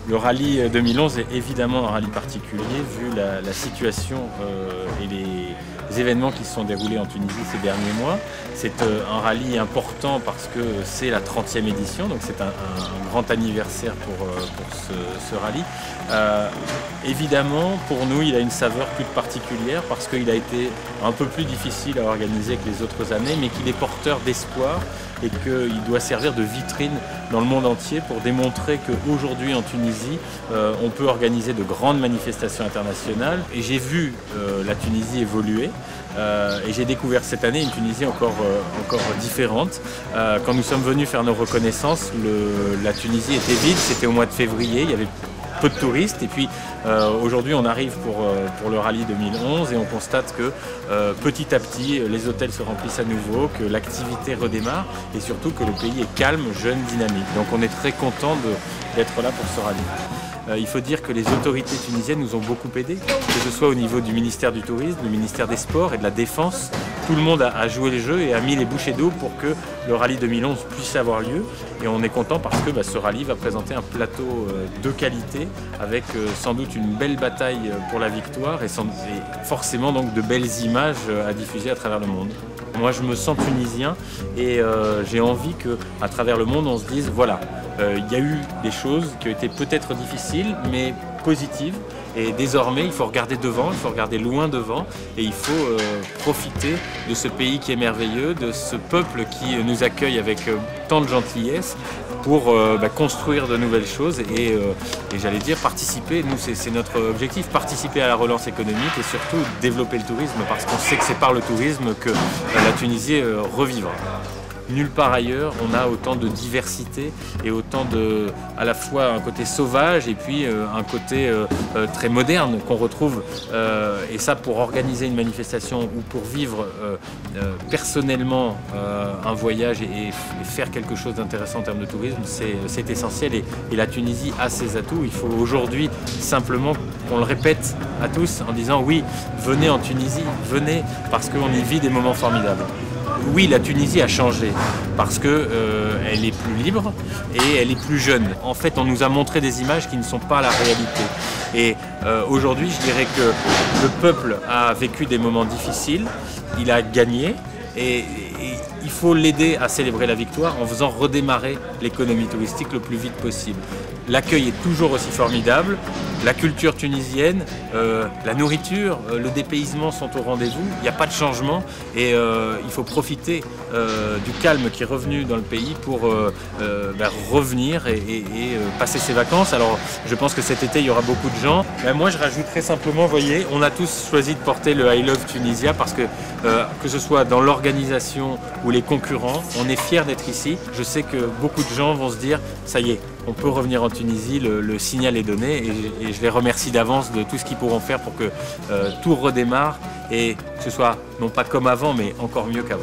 Le rallye 2011 est évidemment un rallye particulier vu la situation et les événements qui se sont déroulés en Tunisie ces derniers mois. C'est un rallye important parce que c'est la 30e édition, donc c'est un grand anniversaire pour ce rallye. Évidemment, pour nous, il a une saveur toute particulière parce qu'il a été un peu plus difficile à organiser que les autres années, mais qu'il est porteur d'espoir et qu'il doit servir de vitrine dans le monde entier pour démontrer qu'aujourd'hui en Tunisie, on peut organiser de grandes manifestations internationales. Et j'ai vu la Tunisie évoluer et j'ai découvert cette année une Tunisie encore différente. Quand nous sommes venus faire nos reconnaissances, la Tunisie était vide, c'était au mois de février, il y avait peu de touristes et puis aujourd'hui on arrive pour le rallye 2011 et on constate que petit à petit les hôtels se remplissent à nouveau, que l'activité redémarre et surtout que le pays est calme, jeune, dynamique. Donc on est très content d'être là pour ce rallye. Il faut dire que les autorités tunisiennes nous ont beaucoup aidés, que ce soit au niveau du ministère du Tourisme, du ministère des Sports et de la Défense. Tout le monde a joué les jeux et a mis les bouchées d'eau pour que le rallye 2011 puisse avoir lieu. Et on est content parce que ce rallye va présenter un plateau de qualité avec sans doute une belle bataille pour la victoire et forcément donc de belles images à diffuser à travers le monde. Moi je me sens tunisien et j'ai envie qu'à travers le monde on se dise voilà, il y a eu des choses qui ont été peut-être difficiles mais positives. Et désormais, il faut regarder devant, il faut regarder loin devant et il faut profiter de ce pays qui est merveilleux, de ce peuple qui nous accueille avec tant de gentillesse pour construire de nouvelles choses et j'allais dire participer, nous c'est notre objectif, participer à la relance économique et surtout développer le tourisme parce qu'on sait que c'est par le tourisme que la Tunisie revivra. Nulle part ailleurs, on a autant de diversité et autant à la fois un côté sauvage et puis un côté très moderne qu'on retrouve. Et ça, pour organiser une manifestation ou pour vivre personnellement un voyage et faire quelque chose d'intéressant en termes de tourisme, c'est essentiel. Et la Tunisie a ses atouts. Il faut aujourd'hui simplement qu'on le répète à tous en disant oui, venez en Tunisie, venez parce qu'on y vit des moments formidables. Oui, la Tunisie a changé parce qu'elle est plus libre et elle est plus jeune. En fait, on nous a montré des images qui ne sont pas la réalité. Et aujourd'hui, je dirais que le peuple a vécu des moments difficiles, il a gagné et il faut l'aider à célébrer la victoire en faisant redémarrer l'économie touristique le plus vite possible. L'accueil est toujours aussi formidable, la culture tunisienne, la nourriture, le dépaysement sont au rendez-vous, il n'y a pas de changement et il faut profiter du calme qui est revenu dans le pays pour revenir et passer ses vacances. Alors je pense que cet été il y aura beaucoup de gens. Moi je rajouterais simplement, vous voyez, on a tous choisi de porter le I Love Tunisia parce que ce soit dans l'organisation ou les concurrents, on est fiers d'être ici. Je sais que beaucoup de gens vont se dire ça y est, on peut revenir en Tunisie, le signal est donné et je les remercie d'avance de tout ce qu'ils pourront faire pour que tout redémarre et que ce soit non pas comme avant mais encore mieux qu'avant.